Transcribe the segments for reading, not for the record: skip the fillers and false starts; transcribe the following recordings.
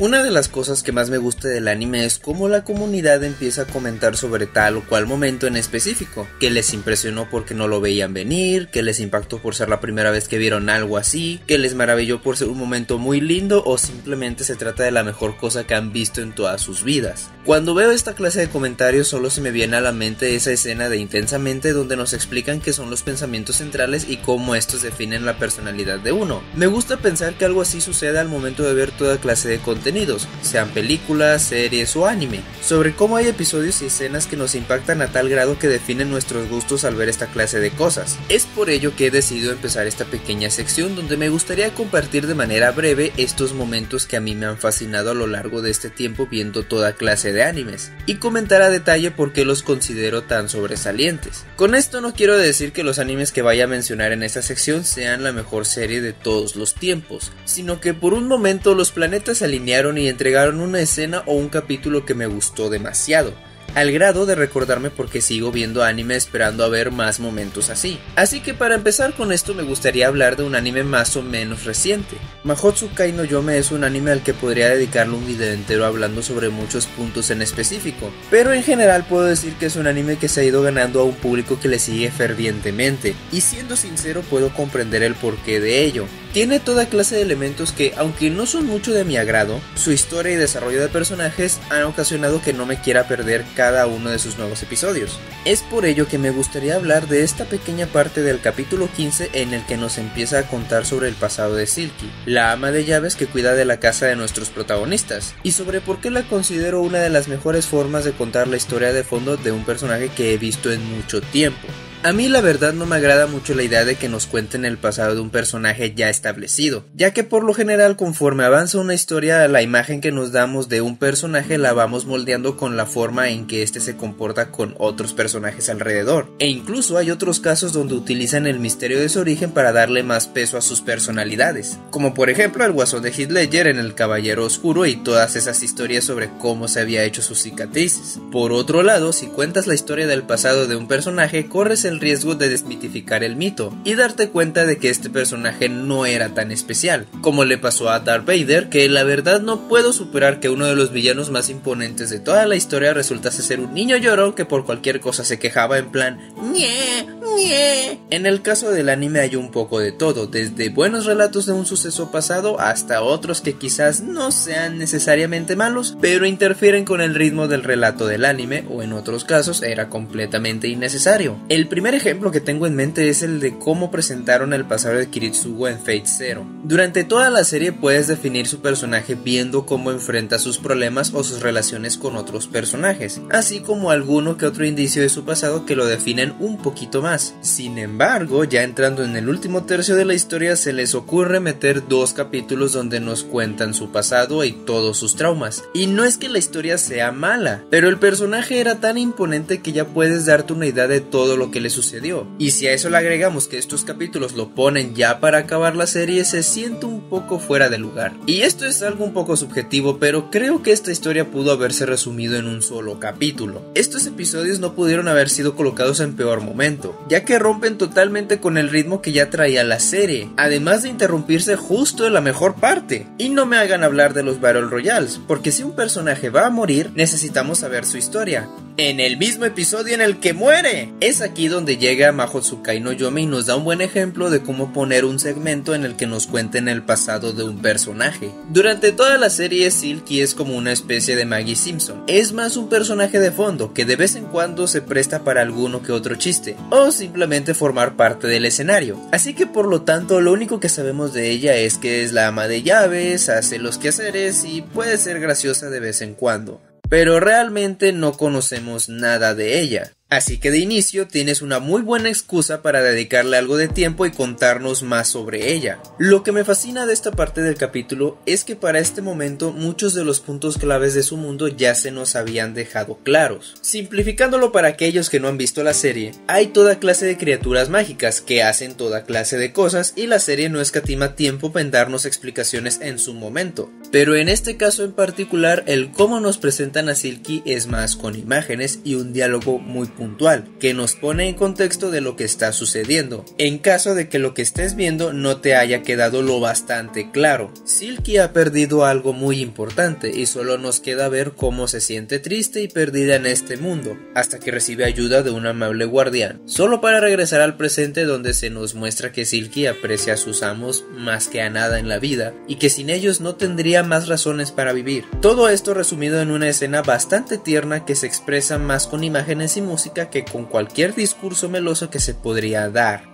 Una de las cosas que más me gusta del anime es cómo la comunidad empieza a comentar sobre tal o cual momento en específico, que les impresionó porque no lo veían venir, que les impactó por ser la primera vez que vieron algo así, que les maravilló por ser un momento muy lindo o simplemente se trata de la mejor cosa que han visto en todas sus vidas. Cuando veo esta clase de comentarios solo se me viene a la mente esa escena de Intensamente donde nos explican qué son los pensamientos centrales y cómo estos definen la personalidad de uno. Me gusta pensar que algo así sucede al momento de ver toda clase de contenidos, sean películas, series o anime, sobre cómo hay episodios y escenas que nos impactan a tal grado que definen nuestros gustos al ver esta clase de cosas. Es por ello que he decidido empezar esta pequeña sección donde me gustaría compartir de manera breve estos momentos que a mí me han fascinado a lo largo de este tiempo viendo toda clase de animes, y comentar a detalle por qué los considero tan sobresalientes. Con esto no quiero decir que los animes que vaya a mencionar en esta sección sean la mejor serie de todos los tiempos, sino que por un momento los planetas se alinearon y entregaron una escena o un capítulo que me gustó demasiado, al grado de recordarme por qué sigo viendo anime esperando a ver más momentos así. Así que para empezar con esto me gustaría hablar de un anime más o menos reciente. Mahotsukai no Yome es un anime al que podría dedicarle un video entero hablando sobre muchos puntos en específico, pero en general puedo decir que es un anime que se ha ido ganando a un público que le sigue fervientemente, y siendo sincero puedo comprender el porqué de ello. Tiene toda clase de elementos que, aunque no son mucho de mi agrado, su historia y desarrollo de personajes han ocasionado que no me quiera perder cada uno de sus nuevos episodios. Es por ello que me gustaría hablar de esta pequeña parte del capítulo 15 en el que nos empieza a contar sobre el pasado de Silky, la ama de llaves que cuida de la casa de nuestros protagonistas, y sobre por qué la considero una de las mejores formas de contar la historia de fondo de un personaje que he visto en mucho tiempo. A mí la verdad no me agrada mucho la idea de que nos cuenten el pasado de un personaje ya establecido, ya que por lo general conforme avanza una historia la imagen que nos damos de un personaje la vamos moldeando con la forma en que éste se comporta con otros personajes alrededor, e incluso hay otros casos donde utilizan el misterio de su origen para darle más peso a sus personalidades, como por ejemplo el Guasón de Heath Ledger en El Caballero Oscuro y todas esas historias sobre cómo se había hecho sus cicatrices. Por otro lado, si cuentas la historia del pasado de un personaje, corres el riesgo de desmitificar el mito y darte cuenta de que este personaje no era tan especial, como le pasó a Darth Vader, que la verdad no puedo superar que uno de los villanos más imponentes de toda la historia resultase ser un niño llorón que por cualquier cosa se quejaba en plan ñe, ñe. En el caso del anime hay un poco de todo, desde buenos relatos de un suceso pasado hasta otros que quizás no sean necesariamente malos, pero interfieren con el ritmo del relato del anime, o en otros casos era completamente innecesario. El primer ejemplo que tengo en mente es el de cómo presentaron el pasado de Kiritsugo en Fate Zero. Durante toda la serie puedes definir su personaje viendo cómo enfrenta sus problemas o sus relaciones con otros personajes, así como alguno que otro indicio de su pasado que lo definen un poquito más. Sin embargo, ya entrando en el último tercio de la historia se les ocurre meter 2 capítulos donde nos cuentan su pasado y todos sus traumas. Y no es que la historia sea mala, pero el personaje era tan imponente que ya puedes darte una idea de todo lo que le sucedió, y si a eso le agregamos que estos capítulos lo ponen ya para acabar la serie, se siente un poco fuera de lugar. Y esto es algo un poco subjetivo, pero creo que esta historia pudo haberse resumido en un solo capítulo. Estos episodios no pudieron haber sido colocados en peor momento, ya que rompen totalmente con el ritmo que ya traía la serie, además de interrumpirse justo en la mejor parte. Y no me hagan hablar de los Battle Royales, porque si un personaje va a morir, necesitamos saber su historia. En el mismo episodio en el que muere, es aquí donde llega Mahotsukai no Yome y nos da un buen ejemplo de cómo poner un segmento en el que nos cuenten el pasado de un personaje. Durante toda la serie, Silky es como una especie de Maggie Simpson. Es más un personaje de fondo que de vez en cuando se presta para alguno que otro chiste, o simplemente formar parte del escenario. Así que por lo tanto, lo único que sabemos de ella es que es la ama de llaves, hace los quehaceres y puede ser graciosa de vez en cuando, pero realmente no conocemos nada de ella. Así que de inicio tienes una muy buena excusa para dedicarle algo de tiempo y contarnos más sobre ella. Lo que me fascina de esta parte del capítulo es que para este momento muchos de los puntos claves de su mundo ya se nos habían dejado claros. Simplificándolo para aquellos que no han visto la serie, hay toda clase de criaturas mágicas que hacen toda clase de cosas y la serie no escatima tiempo en darnos explicaciones en su momento. Pero en este caso en particular, el cómo nos presentan a Silky es más con imágenes y un diálogo muy puntual, que nos pone en contexto de lo que está sucediendo, en caso de que lo que estés viendo no te haya quedado lo bastante claro. Silky ha perdido algo muy importante y solo nos queda ver cómo se siente triste y perdida en este mundo, hasta que recibe ayuda de un amable guardián, solo para regresar al presente, donde se nos muestra que Silky aprecia a sus amos más que a nada en la vida y que sin ellos no tendría más razones para vivir. Todo esto resumido en una escena bastante tierna que se expresa más con imágenes y música que con cualquier discurso meloso que se podría dar.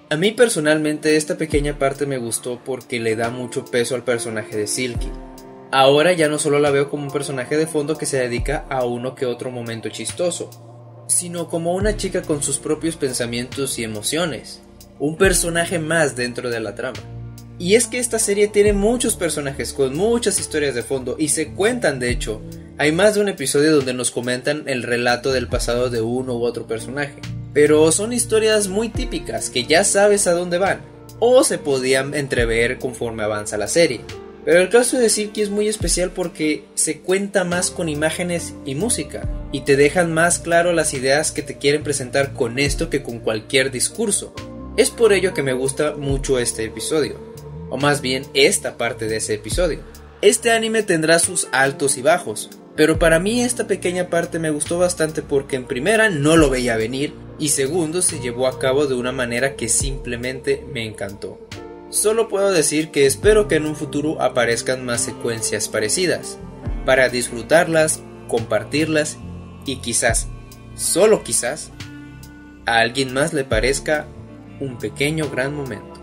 A mí personalmente esta pequeña parte me gustó porque le da mucho peso al personaje de Silky. Ahora ya no solo la veo como un personaje de fondo que se dedica a uno que otro momento chistoso, sino como una chica con sus propios pensamientos y emociones, un personaje más dentro de la trama. Y es que esta serie tiene muchos personajes con muchas historias de fondo y se cuentan, de hecho. Hay más de un episodio donde nos comentan el relato del pasado de uno u otro personaje, pero son historias muy típicas que ya sabes a dónde van, o se podían entrever conforme avanza la serie. Pero el caso de Silky es muy especial porque se cuenta más con imágenes y música, y te dejan más claro las ideas que te quieren presentar con esto que con cualquier discurso. Es por ello que me gusta mucho este episodio, o más bien esta parte de ese episodio. Este anime tendrá sus altos y bajos, pero para mí esta pequeña parte me gustó bastante porque en primera no lo veía venir y segundo se llevó a cabo de una manera que simplemente me encantó. Solo puedo decir que espero que en un futuro aparezcan más secuencias parecidas, para disfrutarlas, compartirlas y quizás, solo quizás, a alguien más le parezca un pequeño gran momento.